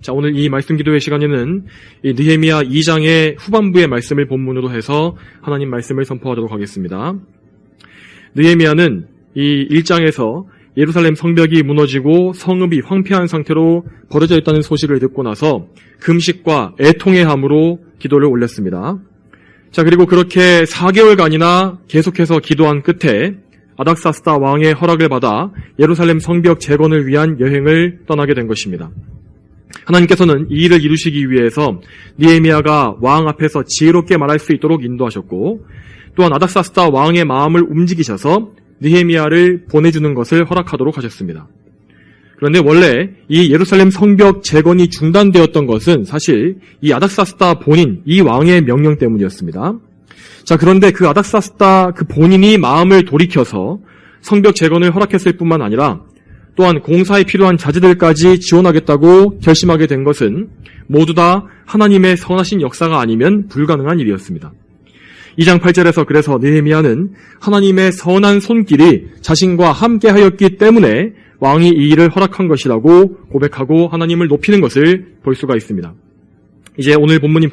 자, 오늘 이 말씀 기도의 시간에는 이 느헤미야 2장의 후반부의 말씀을 본문으로 해서 하나님 말씀을 선포하도록 하겠습니다. 느헤미야는 이 1장에서 예루살렘 성벽이 무너지고 성읍이 황폐한 상태로 버려져 있다는 소식을 듣고 나서 금식과 애통의 함으로 기도를 올렸습니다. 자, 그리고 그렇게 4개월간이나 계속해서 기도한 끝에 아닥사스다 왕의 허락을 받아 예루살렘 성벽 재건을 위한 여행을 떠나게 된 것입니다. 하나님께서는 이 일을 이루시기 위해서 느헤미야가 왕 앞에서 지혜롭게 말할 수 있도록 인도하셨고, 또한 아닥사스다 왕의 마음을 움직이셔서 느헤미야를 보내주는 것을 허락하도록 하셨습니다. 그런데 원래 이 예루살렘 성벽 재건이 중단되었던 것은 사실 이 아닥사스다 본인, 이 왕의 명령 때문이었습니다. 자, 그런데 그 아닥사스다 그 본인이 마음을 돌이켜서 성벽 재건을 허락했을 뿐만 아니라 또한 공사에 필요한 자재들까지 지원하겠다고 결심하게 된 것은 모두 다 하나님의 선하신 역사가 아니면 불가능한 일이었습니다. 2장 8절에서 그래서 느헤미야는 하나님의 선한 손길이 자신과 함께 하였기 때문에 왕이 이 일을 허락한 것이라고 고백하고 하나님을 높이는 것을 볼 수가 있습니다. 이제 오늘 본문인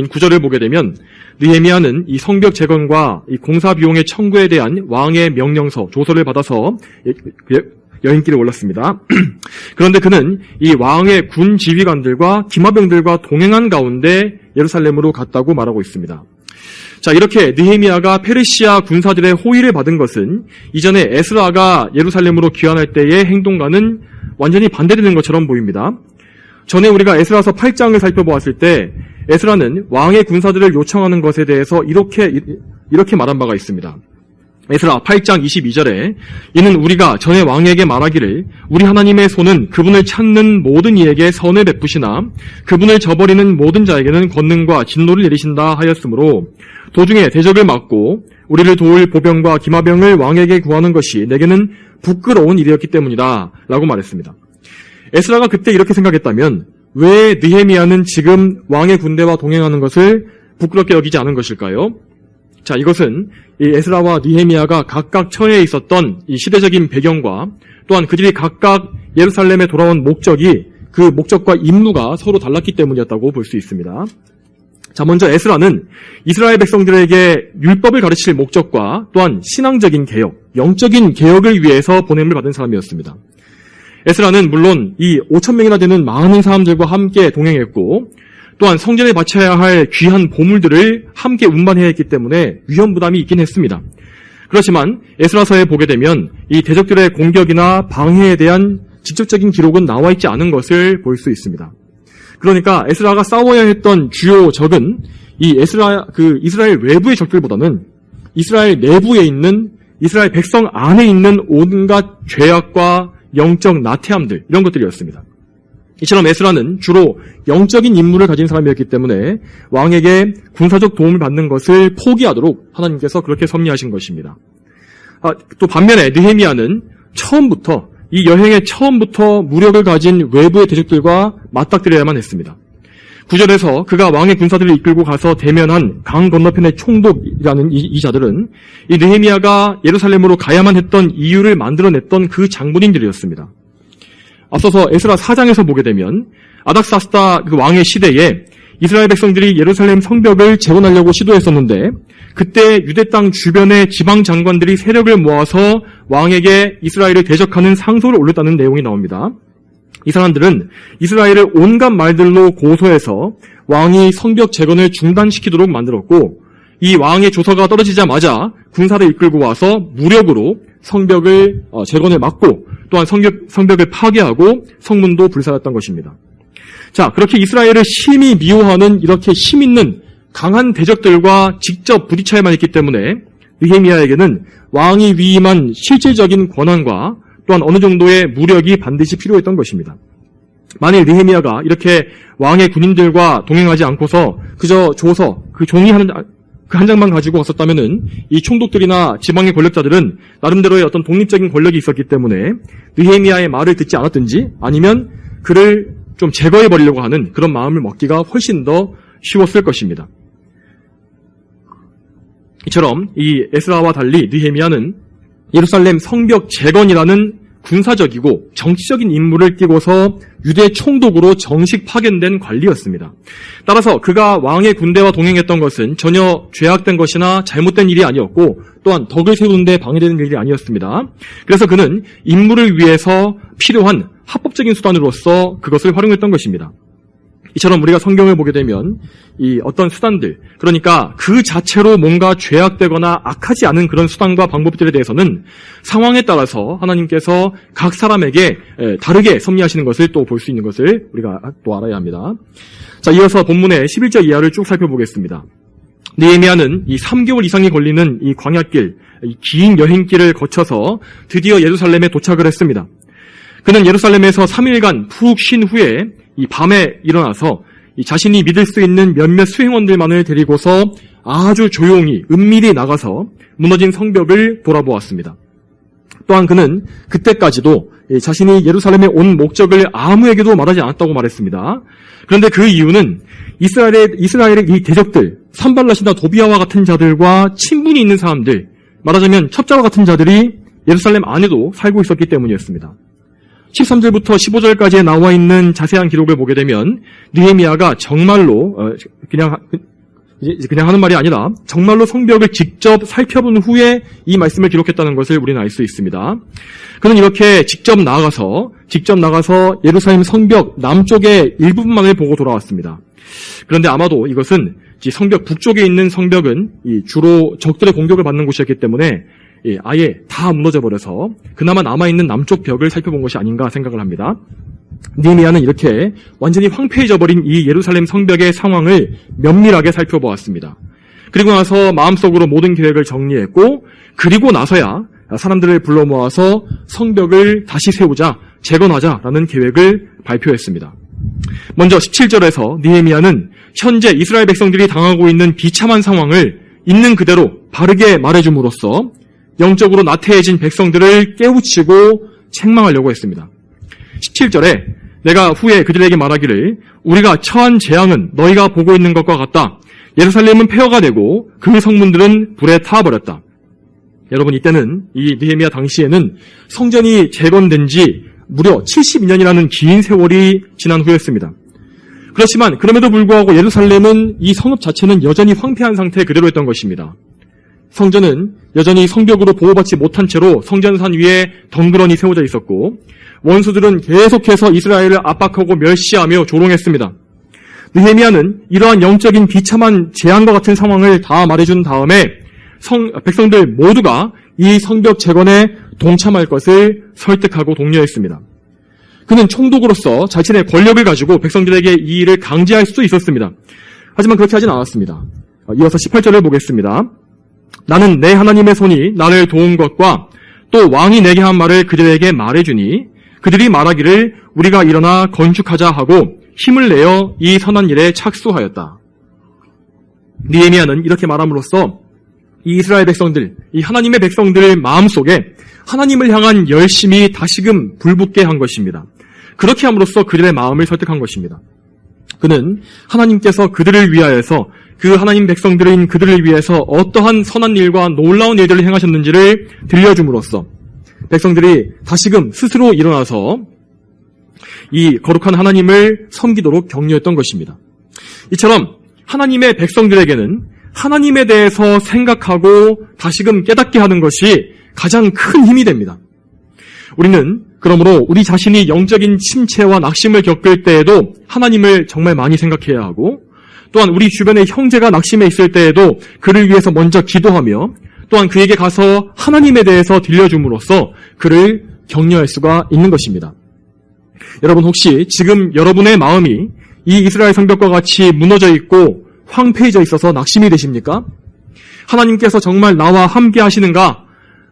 9절을 보게 되면 느헤미야는 이 성벽 재건과 이 공사 비용의 청구에 대한 왕의 명령서, 조서를 받아서 여행길에 올랐습니다. 그런데 그는 이 왕의 군 지휘관들과 기마병들과 동행한 가운데 예루살렘으로 갔다고 말하고 있습니다. 자, 이렇게 느헤미야가 페르시아 군사들의 호의를 받은 것은 이전에 에스라가 예루살렘으로 귀환할 때의 행동과는 완전히 반대되는 것처럼 보입니다. 전에 우리가 에스라서 8장을 살펴보았을 때 에스라는 왕의 군사들을 요청하는 것에 대해서 이렇게 말한 바가 있습니다. 에스라 8장 22절에 이는 우리가 전에 왕에게 말하기를 우리 하나님의 손은 그분을 찾는 모든 이에게 선을 베푸시나 그분을 저버리는 모든 자에게는 권능과 진노를 내리신다 하였으므로 도중에 대적을 막고 우리를 도울 보병과 기마병을 왕에게 구하는 것이 내게는 부끄러운 일이었기 때문이다 라고 말했습니다. 에스라가 그때 이렇게 생각했다면 왜 느헤미야는 지금 왕의 군대와 동행하는 것을 부끄럽게 여기지 않은 것일까요? 자, 이것은 이 에스라와 느헤미야가 각각 처해 있었던 이 시대적인 배경과 또한 그들이 각각 예루살렘에 돌아온 목적이 그 목적과 임무가 서로 달랐기 때문이었다고 볼 수 있습니다. 자, 먼저 에스라는 이스라엘 백성들에게 율법을 가르칠 목적과 또한 신앙적인 개혁, 영적인 개혁을 위해서 보냄을 받은 사람이었습니다. 에스라는 물론 이 5,000명이나 되는 많은 사람들과 함께 동행했고 또한 성전에 바쳐야 할 귀한 보물들을 함께 운반해야 했기 때문에 위험 부담이 있긴 했습니다. 그렇지만 에스라서에 보게 되면 이 대적들의 공격이나 방해에 대한 직접적인 기록은 나와 있지 않은 것을 볼 수 있습니다. 그러니까 에스라가 싸워야 했던 주요 적은 이 이스라엘 외부의 적들보다는 이스라엘 내부에 있는 이스라엘 백성 안에 있는 온갖 죄악과 영적 나태함들, 이런 것들이었습니다. 이처럼 에스라는 주로 영적인 임무를 가진 사람이었기 때문에 왕에게 군사적 도움을 받는 것을 포기하도록 하나님께서 그렇게 섭리하신 것입니다. 또 반면에 느헤미야는 이 여행의 처음부터 무력을 가진 외부의 대적들과 맞닥뜨려야만 했습니다. 9절에서 그가 왕의 군사들을 이끌고 가서 대면한 강 건너편의 총독이라는 이 자들은 이 느헤미야가 예루살렘으로 가야만 했던 이유를 만들어냈던 그 장군인들이었습니다. 앞서서 에스라 4장에서 보게 되면 아닥사스다 그 왕의 시대에 이스라엘 백성들이 예루살렘 성벽을 재건하려고 시도했었는데 그때 유대 땅 주변의 지방 장관들이 세력을 모아서 왕에게 이스라엘을 대적하는 상소를 올렸다는 내용이 나옵니다. 이 사람들은 이스라엘을 온갖 말들로 고소해서 왕이 성벽 재건을 중단시키도록 만들었고 이 왕의 조서가 떨어지자마자 군사를 이끌고 와서 무력으로 성벽을 재건을 막고 또한 성벽을 파괴하고 성문도 불살랐던 것입니다. 자, 그렇게 이스라엘을 심히 미워하는 이렇게 힘 있는 강한 대적들과 직접 부딪혀야만 했기 때문에 느헤미야에게는 왕이 위임한 실질적인 권한과 또한 어느 정도의 무력이 반드시 필요했던 것입니다. 만일 느헤미야가 이렇게 왕의 군인들과 동행하지 않고서 그저 조서, 그 종이 한 장만 가지고 갔었다면은 이 총독들이나 지방의 권력자들은 나름대로의 어떤 독립적인 권력이 있었기 때문에 느헤미야의 말을 듣지 않았든지 아니면 그를 좀 제거해버리려고 하는 그런 마음을 먹기가 훨씬 더 쉬웠을 것입니다. 이처럼 이 에스라와 달리 느헤미야는 예루살렘 성벽 재건이라는 군사적이고 정치적인 임무를 띠고서 유대 총독으로 정식 파견된 관리였습니다. 따라서 그가 왕의 군대와 동행했던 것은 전혀 죄악된 것이나 잘못된 일이 아니었고 또한 덕을 세우는 데 방해되는 일이 아니었습니다. 그래서 그는 임무를 위해서 필요한 합법적인 수단으로서 그것을 활용했던 것입니다. 이처럼 우리가 성경을 보게 되면 이 어떤 수단들, 그러니까 그 자체로 뭔가 죄악되거나 악하지 않은 그런 수단과 방법들에 대해서는 상황에 따라서 하나님께서 각 사람에게 다르게 섭리하시는 것을 또 볼 수 있는 것을 우리가 또 알아야 합니다. 자, 이어서 본문의 11절 이하를 쭉 살펴보겠습니다. 느헤미야는 이 3개월 이상이 걸리는 이 광야길, 이 긴 여행길을 거쳐서 드디어 예루살렘에 도착을 했습니다. 그는 예루살렘에서 3일간 푹 쉰 후에 이 밤에 일어나서 이 자신이 믿을 수 있는 몇몇 수행원들만을 데리고서 아주 조용히 은밀히 나가서 무너진 성벽을 돌아보았습니다. 또한 그는 그때까지도 자신이 예루살렘에 온 목적을 아무에게도 말하지 않았다고 말했습니다. 그런데 그 이유는 이스라엘의 이 대적들, 산발랏이나 도비아와 같은 자들과 친분이 있는 사람들, 말하자면 첩자와 같은 자들이 예루살렘 안에도 살고 있었기 때문이었습니다. 13절부터 15절까지에 나와 있는 자세한 기록을 보게 되면 느헤미야가 정말로 그냥 하는 말이 아니라 정말로 성벽을 직접 살펴본 후에 이 말씀을 기록했다는 것을 우리는 알 수 있습니다. 그는 이렇게 직접 나가서 예루살렘 성벽 남쪽의 일부분만을 보고 돌아왔습니다. 그런데 아마도 이것은 성벽 북쪽에 있는 성벽은 주로 적들의 공격을 받는 곳이었기 때문에 아예 다 무너져버려서 그나마 남아있는 남쪽 벽을 살펴본 것이 아닌가 생각을 합니다. 느헤미야는 이렇게 완전히 황폐해져버린 이 예루살렘 성벽의 상황을 면밀하게 살펴보았습니다. 그리고 나서 마음속으로 모든 계획을 정리했고, 그리고 나서야 사람들을 불러 모아서 성벽을 다시 세우자, 재건하자라는 계획을 발표했습니다. 먼저 17절에서 느헤미야는 현재 이스라엘 백성들이 당하고 있는 비참한 상황을 있는 그대로 바르게 말해줌으로써 영적으로 나태해진 백성들을 깨우치고 책망하려고 했습니다. 17절에 내가 후에 그들에게 말하기를 우리가 처한 재앙은 너희가 보고 있는 것과 같다. 예루살렘은 폐허가 되고 그 성문들은 불에 타버렸다. 여러분, 이때는 이 느헤미야 당시에는 성전이 재건된 지 무려 72년이라는 긴 세월이 지난 후였습니다. 그렇지만 그럼에도 불구하고 예루살렘은 이 성읍 자체는 여전히 황폐한 상태 그대로였던 것입니다. 성전은 여전히 성벽으로 보호받지 못한 채로 성전산 위에 덩그러니 세워져 있었고 원수들은 계속해서 이스라엘을 압박하고 멸시하며 조롱했습니다. 느헤미야는 이러한 영적인 비참한 재앙과 같은 상황을 다 말해준 다음에 백성들 모두가 이 성벽 재건에 동참할 것을 설득하고 독려했습니다. 그는 총독으로서 자신의 권력을 가지고 백성들에게 이 일을 강제할 수도 있었습니다. 하지만 그렇게 하진 않았습니다. 이어서 18절을 보겠습니다. 나는 내 하나님의 손이 나를 도운 것과 또 왕이 내게 한 말을 그들에게 말해주니 그들이 말하기를 우리가 일어나 건축하자 하고 힘을 내어 이 선한 일에 착수하였다. 느헤미야는 이렇게 말함으로써 이 이스라엘 백성들, 이 하나님의 백성들 마음속에 하나님을 향한 열심이 다시금 불붙게 한 것입니다. 그렇게 함으로써 그들의 마음을 설득한 것입니다. 그는 하나님께서 그들을 위하여서 그 하나님 백성들인 그들을 위해서 어떠한 선한 일과 놀라운 일들을 행하셨는지를 들려줌으로써 백성들이 다시금 스스로 일어나서 이 거룩한 하나님을 섬기도록 격려했던 것입니다. 이처럼 하나님의 백성들에게는 하나님에 대해서 생각하고 다시금 깨닫게 하는 것이 가장 큰 힘이 됩니다. 우리는 그러므로 우리 자신이 영적인 침체와 낙심을 겪을 때에도 하나님을 정말 많이 생각해야 하고 또한 우리 주변의 형제가 낙심해 있을 때에도 그를 위해서 먼저 기도하며 또한 그에게 가서 하나님에 대해서 들려줌으로써 그를 격려할 수가 있는 것입니다. 여러분, 혹시 지금 여러분의 마음이 이 이스라엘 성벽과 같이 무너져 있고 황폐해져 있어서 낙심이 되십니까? 하나님께서 정말 나와 함께 하시는가?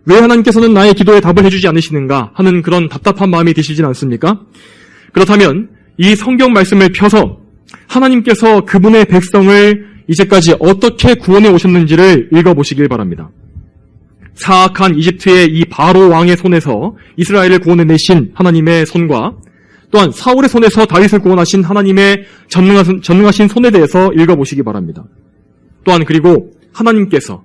왜 하나님께서는 나의 기도에 답을 해주지 않으시는가? 하는 그런 답답한 마음이 드시진 않습니까? 그렇다면 이 성경 말씀을 펴서 하나님께서 그분의 백성을 이제까지 어떻게 구원해 오셨는지를 읽어보시길 바랍니다. 사악한 이집트의 이 바로 왕의 손에서 이스라엘을 구원해내신 하나님의 손과 또한 사울의 손에서 다윗을 구원하신 하나님의 전능하신 손에 대해서 읽어보시기 바랍니다. 또한 그리고 하나님께서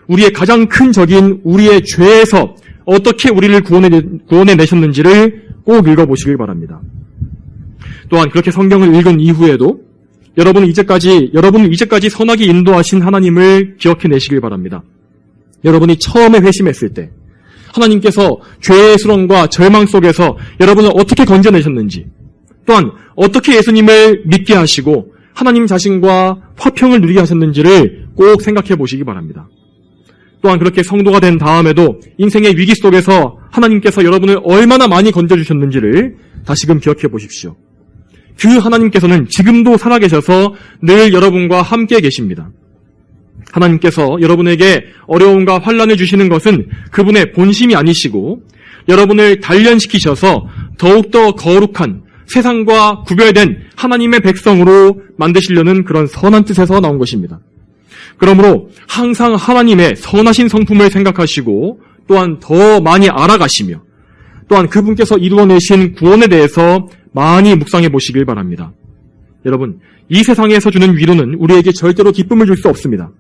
우리의 가장 큰 적인 우리의 죄에서 어떻게 우리를 구원해내셨는지를 꼭 읽어보시길 바랍니다. 또한 그렇게 성경을 읽은 이후에도 여러분은 이제까지 선하게 인도하신 하나님을 기억해내시길 바랍니다. 여러분이 처음에 회심했을 때 하나님께서 죄의 수렁과 절망 속에서 여러분을 어떻게 건져내셨는지, 또한 어떻게 예수님을 믿게 하시고 하나님 자신과 화평을 누리게 하셨는지를 꼭 생각해 보시기 바랍니다. 또한 그렇게 성도가 된 다음에도 인생의 위기 속에서 하나님께서 여러분을 얼마나 많이 건져주셨는지를 다시금 기억해 보십시오. 그 하나님께서는 지금도 살아계셔서 늘 여러분과 함께 계십니다. 하나님께서 여러분에게 어려움과 환난을 주시는 것은 그분의 본심이 아니시고 여러분을 단련시키셔서 더욱더 거룩한 세상과 구별된 하나님의 백성으로 만드시려는 그런 선한 뜻에서 나온 것입니다. 그러므로 항상 하나님의 선하신 성품을 생각하시고 또한 더 많이 알아가시며 또한 그분께서 이루어내신 구원에 대해서 많이 묵상해 보시길 바랍니다. 여러분, 이 세상에서 주는 위로는 우리에게 절대로 기쁨을 줄 수 없습니다.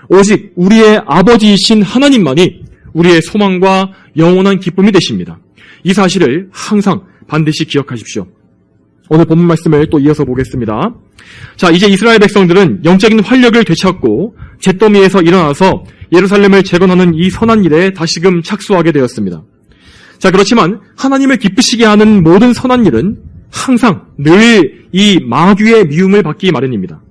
오직 우리의 아버지이신 하나님만이 우리의 소망과 영원한 기쁨이 되십니다. 이 사실을 항상 반드시 기억하십시오. 오늘 본문 말씀을 또 이어서 보겠습니다. 자, 이제 이스라엘 백성들은 영적인 활력을 되찾고 잿더미에서 일어나서 예루살렘을 재건하는 이 선한 일에 다시금 착수하게 되었습니다. 자, 그렇지만 하나님을 기쁘시게 하는 모든 선한 일은 항상 늘 이 마귀의 미움을 받기 마련입니다.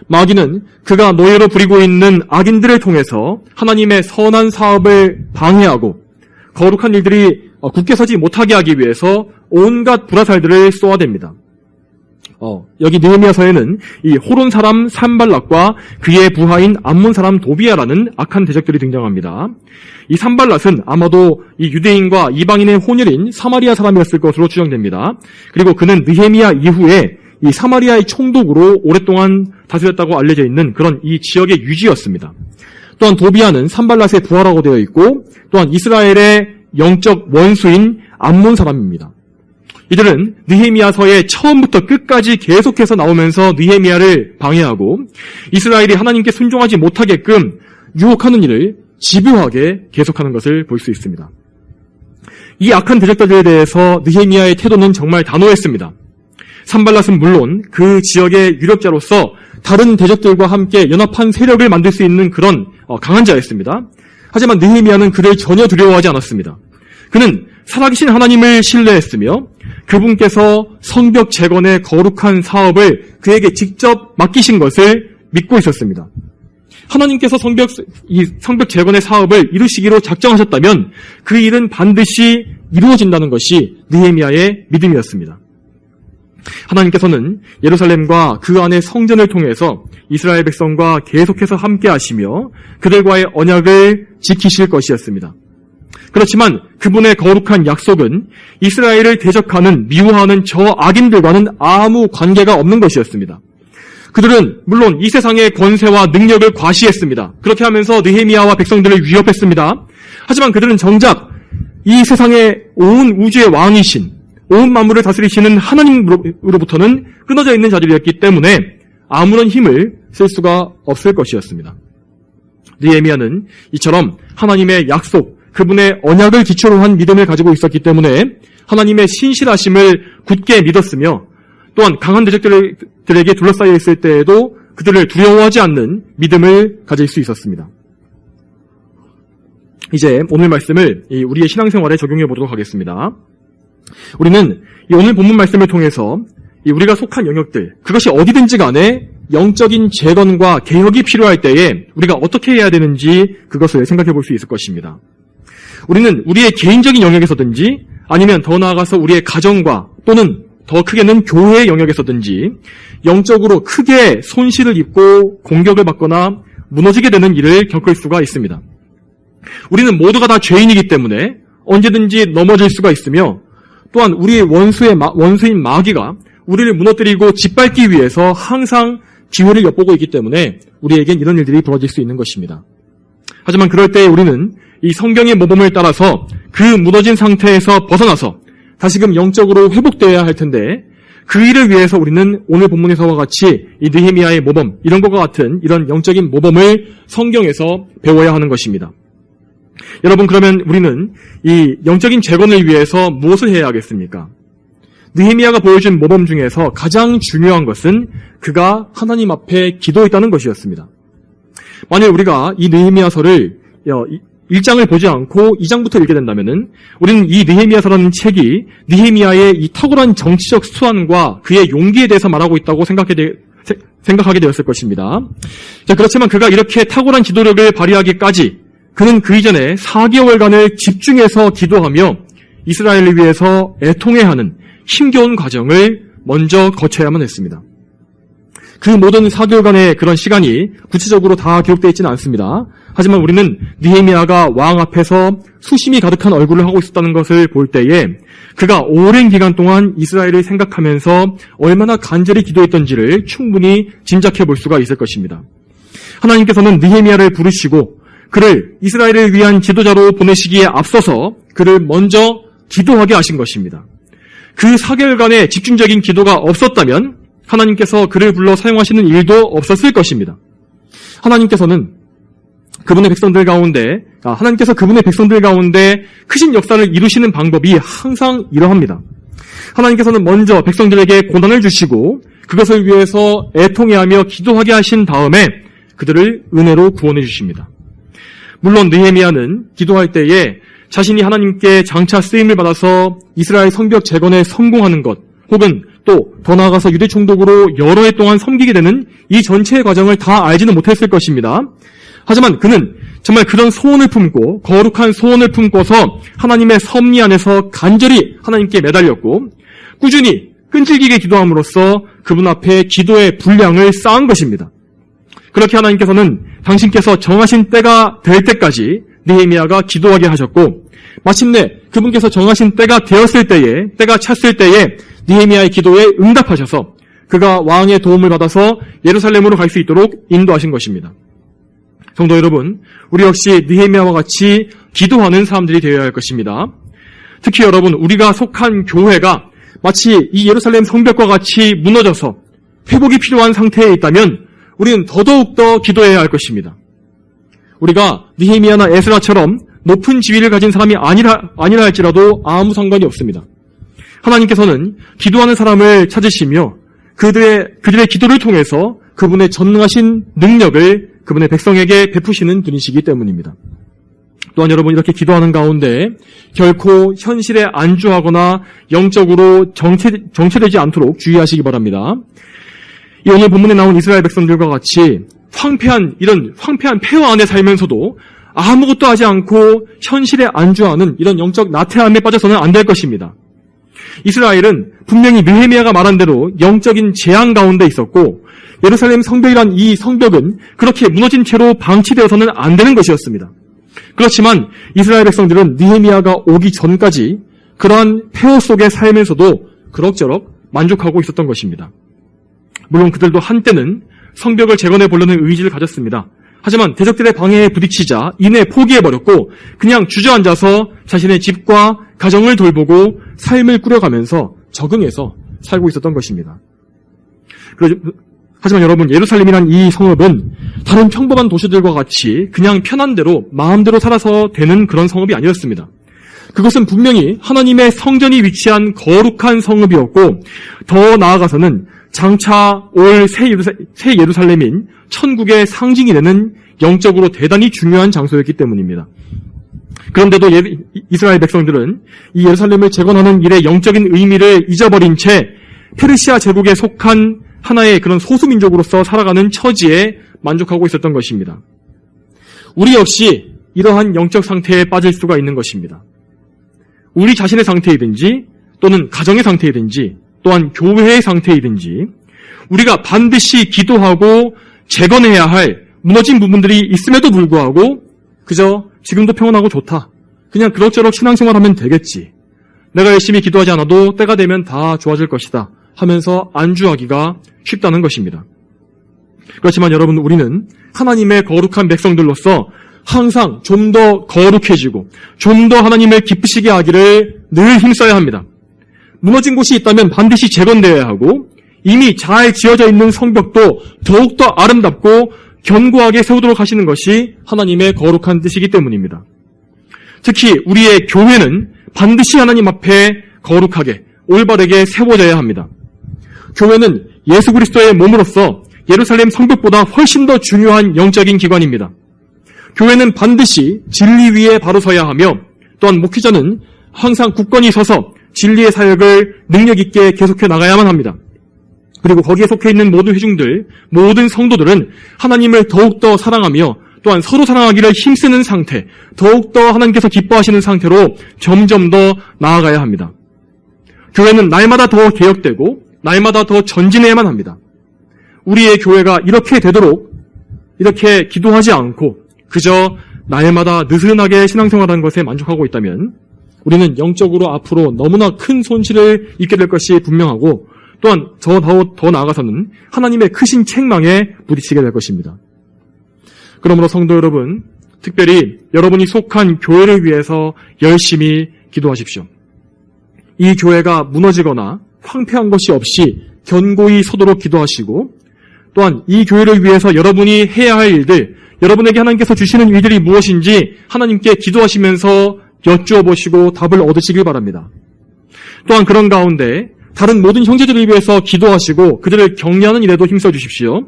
마귀는 그가 노예로 부리고 있는 악인들을 통해서 하나님의 선한 사업을 방해하고 거룩한 일들이 굳게 서지 못하게 하기 위해서 온갖 불화살들을 쏘아댑니다. 여기 느헤미야서에는 이 호론 사람 산발랏과 그의 부하인 암몬 사람 도비야라는 악한 대적들이 등장합니다. 이 산발랏은 아마도 이 유대인과 이방인의 혼혈인 사마리아 사람이었을 것으로 추정됩니다. 그리고 그는 느헤미야 이후에 이 사마리아의 총독으로 오랫동안 다스렸다고 알려져 있는 그런 이 지역의 유지였습니다. 또한 도비야는 산발랏의 부하라고 되어 있고 또한 이스라엘의 영적 원수인 암몬 사람입니다. 이들은 느헤미야서의 처음부터 끝까지 계속해서 나오면서 느헤미야를 방해하고 이스라엘이 하나님께 순종하지 못하게끔 유혹하는 일을 집요하게 계속하는 것을 볼 수 있습니다. 이 악한 대적들에 대해서 느헤미야의 태도는 정말 단호했습니다. 산발랏은 물론 그 지역의 유력자로서 다른 대적들과 함께 연합한 세력을 만들 수 있는 그런 강한 자였습니다. 하지만 느헤미야는 그를 전혀 두려워하지 않았습니다. 그는 살아계신 하나님을 신뢰했으며 그분께서 성벽 재건의 거룩한 사업을 그에게 직접 맡기신 것을 믿고 있었습니다. 하나님께서 성벽 재건의 사업을 이루시기로 작정하셨다면 그 일은 반드시 이루어진다는 것이 느헤미야의 믿음이었습니다. 하나님께서는 예루살렘과 그 안의 성전을 통해서 이스라엘 백성과 계속해서 함께 하시며 그들과의 언약을 지키실 것이었습니다. 그렇지만 그분의 거룩한 약속은 이스라엘을 대적하는 미워하는 저 악인들과는 아무 관계가 없는 것이었습니다. 그들은 물론 이 세상의 권세와 능력을 과시했습니다. 그렇게 하면서 느헤미야와 백성들을 위협했습니다. 하지만 그들은 정작 이 세상의 온 우주의 왕이신 온 만물을 다스리시는 하나님으로부터는 끊어져 있는 자들이었기 때문에 아무런 힘을 쓸 수가 없을 것이었습니다. 느헤미야는 이처럼 하나님의 약속, 그분의 언약을 기초로 한 믿음을 가지고 있었기 때문에 하나님의 신실하심을 굳게 믿었으며 또한 강한 대적들에게 둘러싸여 있을 때에도 그들을 두려워하지 않는 믿음을 가질 수 있었습니다. 이제 오늘 말씀을 우리의 신앙생활에 적용해 보도록 하겠습니다. 우리는 이 오늘 본문 말씀을 통해서 우리가 속한 영역들, 그것이 어디든지 간에 영적인 재건과 개혁이 필요할 때에 우리가 어떻게 해야 되는지 그것을 생각해 볼 수 있을 것입니다. 우리는 우리의 개인적인 영역에서든지 아니면 더 나아가서 우리의 가정과 또는 더 크게는 교회의 영역에서든지 영적으로 크게 손실을 입고 공격을 받거나 무너지게 되는 일을 겪을 수가 있습니다. 우리는 모두가 다 죄인이기 때문에 언제든지 넘어질 수가 있으며 또한 우리의 원수인 마귀가 우리를 무너뜨리고 짓밟기 위해서 항상 기회를 엿보고 있기 때문에 우리에겐 이런 일들이 벌어질 수 있는 것입니다. 하지만 그럴 때 우리는 이 성경의 모범을 따라서 그 무너진 상태에서 벗어나서 다시금 영적으로 회복되어야 할 텐데 그 일을 위해서 우리는 오늘 본문에서와 같이 이 느헤미야의 모범, 이런 것과 같은 이런 영적인 모범을 성경에서 배워야 하는 것입니다. 여러분, 그러면 우리는 이 영적인 재건을 위해서 무엇을 해야 하겠습니까? 느헤미야가 보여준 모범 중에서 가장 중요한 것은 그가 하나님 앞에 기도했다는 것이었습니다. 만약 우리가 이 느헤미야서를 1장을 보지 않고 2장부터 읽게 된다면은 우리는 이 느헤미야서라는 책이 느헤미야의 이 탁월한 정치적 수완과 그의 용기에 대해서 말하고 있다고 생각하게 되었을 것입니다. 자, 그렇지만 그가 이렇게 탁월한 기도력을 발휘하기까지 그는 그 이전에 4개월간을 집중해서 기도하며 이스라엘을 위해서 애통해하는 힘겨운 과정을 먼저 거쳐야만 했습니다. 그 모든 4개월간의 그런 시간이 구체적으로 다 기록되어 있지는 않습니다. 하지만 우리는 느헤미야가 왕 앞에서 수심이 가득한 얼굴을 하고 있었다는 것을 볼 때에 그가 오랜 기간 동안 이스라엘을 생각하면서 얼마나 간절히 기도했던지를 충분히 짐작해 볼 수가 있을 것입니다. 하나님께서는 느헤미야를 부르시고 그를 이스라엘을 위한 지도자로 보내시기에 앞서서 그를 먼저 기도하게 하신 것입니다. 그 4개월간의 집중적인 기도가 없었다면 하나님께서 그를 불러 사용하시는 일도 없었을 것입니다. 하나님께서 그분의 백성들 가운데 크신 역사를 이루시는 방법이 항상 이러합니다. 하나님께서는 먼저 백성들에게 고난을 주시고 그것을 위해서 애통해하며 기도하게 하신 다음에 그들을 은혜로 구원해 주십니다. 물론 느헤미야는 기도할 때에 자신이 하나님께 장차 쓰임을 받아서 이스라엘 성벽 재건에 성공하는 것, 혹은 또 더 나아가서 유대 총독으로 여러 해 동안 섬기게 되는 이 전체의 과정을 다 알지는 못했을 것입니다. 하지만 그는 정말 그런 소원을 품고 거룩한 소원을 품고서 하나님의 섭리 안에서 간절히 하나님께 매달렸고 꾸준히 끈질기게 기도함으로써 그분 앞에 기도의 분량을 쌓은 것입니다. 그렇게 하나님께서는 당신께서 정하신 때가 될 때까지 느헤미야가 기도하게 하셨고 마침내 그분께서 정하신 때가 때가 찼을 때에 느헤미야의 기도에 응답하셔서 그가 왕의 도움을 받아서 예루살렘으로 갈 수 있도록 인도하신 것입니다. 성도 여러분, 우리 역시 느헤미야와 같이 기도하는 사람들이 되어야 할 것입니다. 특히 여러분, 우리가 속한 교회가 마치 이 예루살렘 성벽과 같이 무너져서 회복이 필요한 상태에 있다면 우리는 더더욱더 기도해야 할 것입니다. 우리가 느헤미야나 에스라처럼 높은 지위를 가진 사람이 아니라 할지라도 아무 상관이 없습니다. 하나님께서는 기도하는 사람을 찾으시며 그들의 기도를 통해서 그분의 전능하신 능력을 그분의 백성에게 베푸시는 분이시기 때문입니다. 또한 여러분, 이렇게 기도하는 가운데 결코 현실에 안주하거나 영적으로 정체되지 않도록 주의하시기 바랍니다. 이 오늘 본문에 나온 이스라엘 백성들과 같이 이런 황폐한 폐허 안에 살면서도 아무것도 하지 않고 현실에 안주하는 이런 영적 나태함에 빠져서는 안 될 것입니다. 이스라엘은 분명히 느헤미야가 말한 대로 영적인 재앙 가운데 있었고 예루살렘 성벽이란 이 성벽은 그렇게 무너진 채로 방치되어서는 안 되는 것이었습니다. 그렇지만 이스라엘 백성들은 느헤미야가 오기 전까지 그러한 폐허 속에 살면서도 그럭저럭 만족하고 있었던 것입니다. 물론 그들도 한때는 성벽을 재건해 보려는 의지를 가졌습니다. 하지만 대적들의 방해에 부딪히자 이내 포기해버렸고 그냥 주저앉아서 자신의 집과 가정을 돌보고 삶을 꾸려가면서 적응해서 살고 있었던 것입니다. 하지만 여러분, 예루살렘이란 이 성읍은 다른 평범한 도시들과 같이 그냥 편한 대로 마음대로 살아서 되는 그런 성읍이 아니었습니다. 그것은 분명히 하나님의 성전이 위치한 거룩한 성읍이었고 더 나아가서는 장차 올 새 예루살렘인 천국의 상징이 되는 영적으로 대단히 중요한 장소였기 때문입니다. 그런데도 이스라엘 백성들은 이 예루살렘을 재건하는 일의 영적인 의미를 잊어버린 채 페르시아 제국에 속한 하나의 그런 소수민족으로서 살아가는 처지에 만족하고 있었던 것입니다. 우리 역시 이러한 영적 상태에 빠질 수가 있는 것입니다. 우리 자신의 상태이든지 또는 가정의 상태이든지 또한 교회의 상태이든지 우리가 반드시 기도하고 재건해야 할 무너진 부분들이 있음에도 불구하고 그저 지금도 평온하고 좋다. 그냥 그럭저럭 신앙생활하면 되겠지. 내가 열심히 기도하지 않아도 때가 되면 다 좋아질 것이다 하면서 안주하기가 쉽다는 것입니다. 그렇지만 여러분, 우리는 하나님의 거룩한 백성들로서 항상 좀 더 거룩해지고 좀 더 하나님을 기쁘시게 하기를 늘 힘써야 합니다. 무너진 곳이 있다면 반드시 재건되어야 하고 이미 잘 지어져 있는 성벽도 더욱더 아름답고 견고하게 세우도록 하시는 것이 하나님의 거룩한 뜻이기 때문입니다. 특히 우리의 교회는 반드시 하나님 앞에 거룩하게 올바르게 세워져야 합니다. 교회는 예수 그리스도의 몸으로서 예루살렘 성벽보다 훨씬 더 중요한 영적인 기관입니다. 교회는 반드시 진리 위에 바로 서야 하며 또한 목회자는 항상 굳건히 서서 진리의 사역을 능력 있게 계속해 나가야만 합니다. 그리고 거기에 속해 있는 모든 회중들, 모든 성도들은 하나님을 더욱더 사랑하며 또한 서로 사랑하기를 힘쓰는 상태, 더욱더 하나님께서 기뻐하시는 상태로 점점 더 나아가야 합니다. 교회는 날마다 더 개혁되고 날마다 더 전진해야만 합니다. 우리의 교회가 이렇게 되도록 이렇게 기도하지 않고 그저 날마다 느슨하게 신앙생활하는 것에 만족하고 있다면 우리는 영적으로 앞으로 너무나 큰 손실을 입게 될 것이 분명하고 또한 더 나아가서는 하나님의 크신 책망에 부딪히게 될 것입니다. 그러므로 성도 여러분, 특별히 여러분이 속한 교회를 위해서 열심히 기도하십시오. 이 교회가 무너지거나 황폐한 것이 없이 견고히 서도록 기도하시고 또한 이 교회를 위해서 여러분이 해야 할 일들, 여러분에게 하나님께서 주시는 일들이 무엇인지 하나님께 기도하시면서 여쭈어 보시고 답을 얻으시길 바랍니다. 또한 그런 가운데 다른 모든 형제들을 위해서 기도하시고 그들을 격려하는 일에도 힘써 주십시오.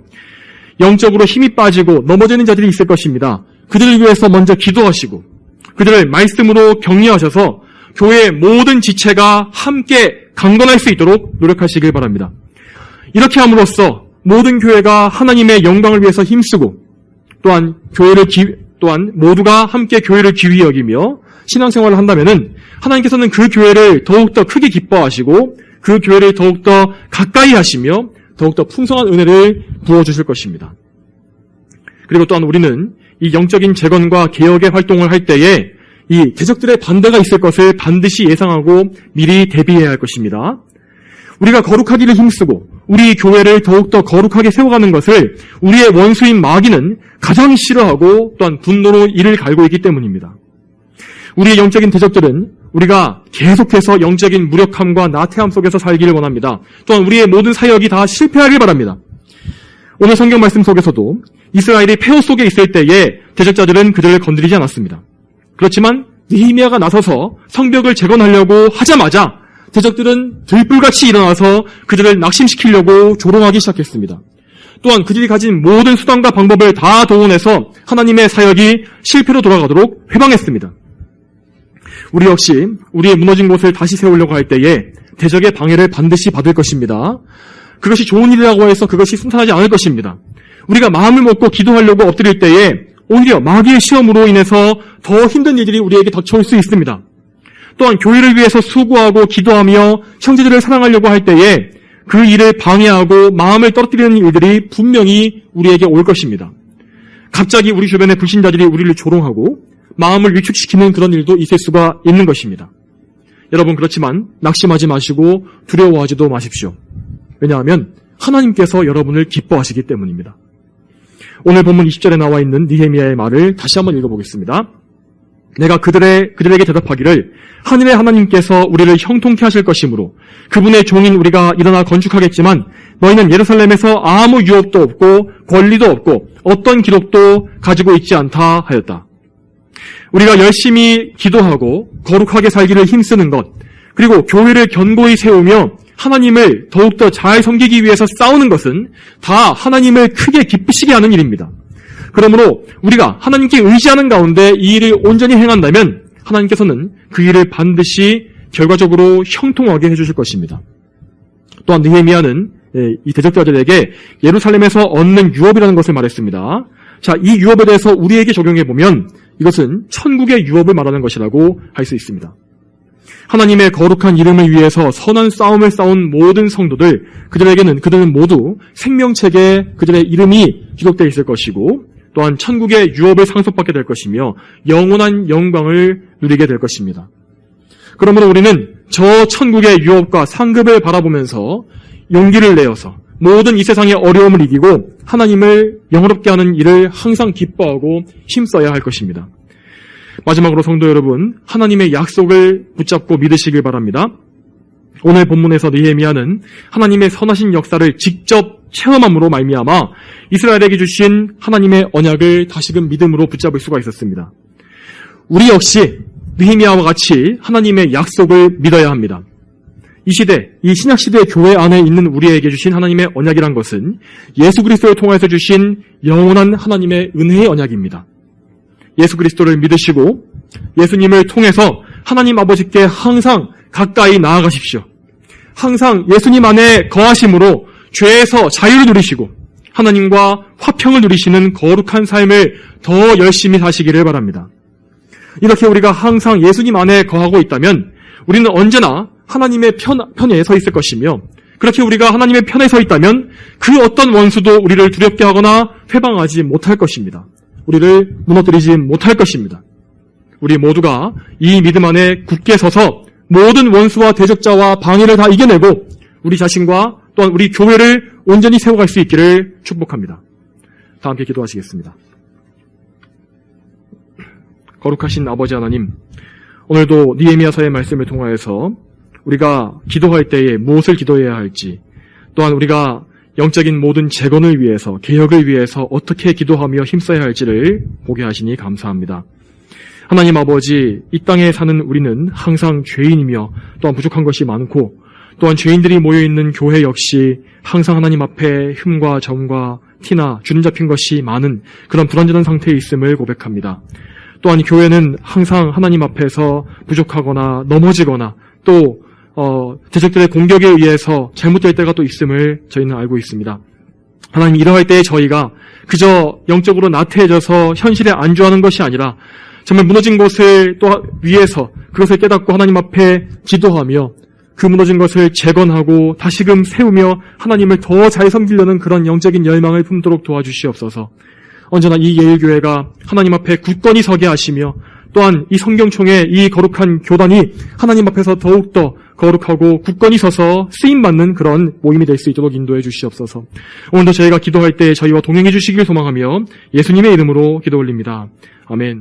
영적으로 힘이 빠지고 넘어지는 자들이 있을 것입니다. 그들을 위해서 먼저 기도하시고 그들을 말씀으로 격려하셔서 교회의 모든 지체가 함께 강건할 수 있도록 노력하시길 바랍니다. 이렇게 함으로써 모든 교회가 하나님의 영광을 위해서 힘쓰고 또한 모두가 함께 교회를 귀히 여기며 신앙생활을 한다면은 하나님께서는 그 교회를 더욱더 크게 기뻐하시고 그 교회를 더욱더 가까이 하시며 더욱더 풍성한 은혜를 부어주실 것입니다. 그리고 또한 우리는 이 영적인 재건과 개혁의 활동을 할 때에 이 대적들의 반대가 있을 것을 반드시 예상하고 미리 대비해야 할 것입니다. 우리가 거룩하기를 힘쓰고 우리 교회를 더욱더 거룩하게 세워가는 것을 우리의 원수인 마귀는 가장 싫어하고 또한 분노로 이를 갈고 있기 때문입니다. 우리의 영적인 대적들은 우리가 계속해서 영적인 무력함과 나태함 속에서 살기를 원합니다. 또한 우리의 모든 사역이 다 실패하길 바랍니다. 오늘 성경 말씀 속에서도 이스라엘이 폐허 속에 있을 때에 대적자들은 그들을 건드리지 않았습니다. 그렇지만 느헤미야가 나서서 성벽을 재건하려고 하자마자 대적들은 들불같이 일어나서 그들을 낙심시키려고 조롱하기 시작했습니다. 또한 그들이 가진 모든 수단과 방법을 다 동원해서 하나님의 사역이 실패로 돌아가도록 회방했습니다. 우리 역시 우리의 무너진 곳을 다시 세우려고 할 때에 대적의 방해를 반드시 받을 것입니다. 그것이 좋은 일이라고 해서 그것이 순탄하지 않을 것입니다. 우리가 마음을 먹고 기도하려고 엎드릴 때에 오히려 마귀의 시험으로 인해서 더 힘든 일들이 우리에게 닥쳐올 수 있습니다. 또한 교회를 위해서 수고하고 기도하며 형제들을 사랑하려고 할 때에 그 일을 방해하고 마음을 떨어뜨리는 일들이 분명히 우리에게 올 것입니다. 갑자기 우리 주변의 불신자들이 우리를 조롱하고 마음을 위축시키는 그런 일도 있을 수가 있는 것입니다. 여러분, 그렇지만 낙심하지 마시고 두려워하지도 마십시오. 왜냐하면 하나님께서 여러분을 기뻐하시기 때문입니다. 오늘 본문 20절에 나와 있는 느헤미야의 말을 다시 한번 읽어보겠습니다. 내가 그들에게 대답하기를 하늘의 하나님께서 우리를 형통케 하실 것이므로 그분의 종인 우리가 일어나 건축하겠지만 너희는 예루살렘에서 아무 유업도 없고 권리도 없고 어떤 기록도 가지고 있지 않다 하였다. 우리가 열심히 기도하고 거룩하게 살기를 힘쓰는 것, 그리고 교회를 견고히 세우며 하나님을 더욱더 잘 섬기기 위해서 싸우는 것은 다 하나님을 크게 기쁘시게 하는 일입니다. 그러므로 우리가 하나님께 의지하는 가운데 이 일을 온전히 행한다면 하나님께서는 그 일을 반드시 결과적으로 형통하게 해주실 것입니다. 또한 느헤미야는 이 대적자들에게 예루살렘에서 얻는 유업이라는 것을 말했습니다. 자, 이 유업에 대해서 우리에게 적용해보면 이것은 천국의 유업을 말하는 것이라고 할 수 있습니다. 하나님의 거룩한 이름을 위해서 선한 싸움을 싸운 모든 성도들, 그들은 모두 생명책에 그들의 이름이 기록되어 있을 것이고 또한 천국의 유업을 상속받게 될 것이며 영원한 영광을 누리게 될 것입니다. 그러므로 우리는 저 천국의 유업과 상급을 바라보면서 용기를 내어서 모든 이 세상의 어려움을 이기고 하나님을 영화롭게 하는 일을 항상 기뻐하고 힘써야 할 것입니다. 마지막으로 성도 여러분, 하나님의 약속을 붙잡고 믿으시길 바랍니다. 오늘 본문에서 느헤미야는 하나님의 선하신 역사를 직접 체험함으로 말미암아 이스라엘에게 주신 하나님의 언약을 다시금 믿음으로 붙잡을 수가 있었습니다. 우리 역시 느헤미야와 같이 하나님의 약속을 믿어야 합니다. 이 시대, 이 신약시대의 교회 안에 있는 우리에게 주신 하나님의 언약이란 것은 예수 그리스도를 통해서 주신 영원한 하나님의 은혜의 언약입니다. 예수 그리스도를 믿으시고 예수님을 통해서 하나님 아버지께 항상 가까이 나아가십시오. 항상 예수님 안에 거하심으로 죄에서 자유를 누리시고 하나님과 화평을 누리시는 거룩한 삶을 더 열심히 사시기를 바랍니다. 이렇게 우리가 항상 예수님 안에 거하고 있다면 우리는 언제나 하나님의 편에 서 있을 것이며, 그렇게 우리가 하나님의 편에 서 있다면 그 어떤 원수도 우리를 두렵게 하거나 회방하지 못할 것입니다. 우리를 무너뜨리지 못할 것입니다. 우리 모두가 이 믿음 안에 굳게 서서 모든 원수와 대적자와 방해를 다 이겨내고 우리 자신과 또한 우리 교회를 온전히 세워갈 수 있기를 축복합니다. 다 함께 기도하시겠습니다. 거룩하신 아버지 하나님, 오늘도 느헤미야서의 말씀을 통하여서 우리가 기도할 때에 무엇을 기도해야 할지, 또한 우리가 영적인 모든 재건을 위해서, 개혁을 위해서 어떻게 기도하며 힘써야 할지를 보게 하시니 감사합니다. 하나님 아버지, 이 땅에 사는 우리는 항상 죄인이며 또한 부족한 것이 많고, 또한 죄인들이 모여있는 교회 역시 항상 하나님 앞에 흠과 점과 티나 주름 잡힌 것이 많은 그런 불완전한 상태에 있음을 고백합니다. 또한 교회는 항상 하나님 앞에서 부족하거나 넘어지거나 또 대적들의 공격에 의해서 잘못될 때가 또 있음을 저희는 알고 있습니다. 하나님, 이러할 때에 저희가 그저 영적으로 나태해져서 현실에 안주하는 것이 아니라 정말 무너진 것을 또 위해서 그것을 깨닫고 하나님 앞에 기도하며 그 무너진 것을 재건하고 다시금 세우며 하나님을 더 잘 섬기려는 그런 영적인 열망을 품도록 도와주시옵소서. 언제나 이 예일교회가 하나님 앞에 굳건히 서게 하시며 또한 이 성경총의 이 거룩한 교단이 하나님 앞에서 더욱더 거룩하고 굳건히 서서 쓰임받는 그런 모임이 될 수 있도록 인도해 주시옵소서. 오늘도 저희가 기도할 때 저희와 동행해 주시길 소망하며 예수님의 이름으로 기도 올립니다. 아멘.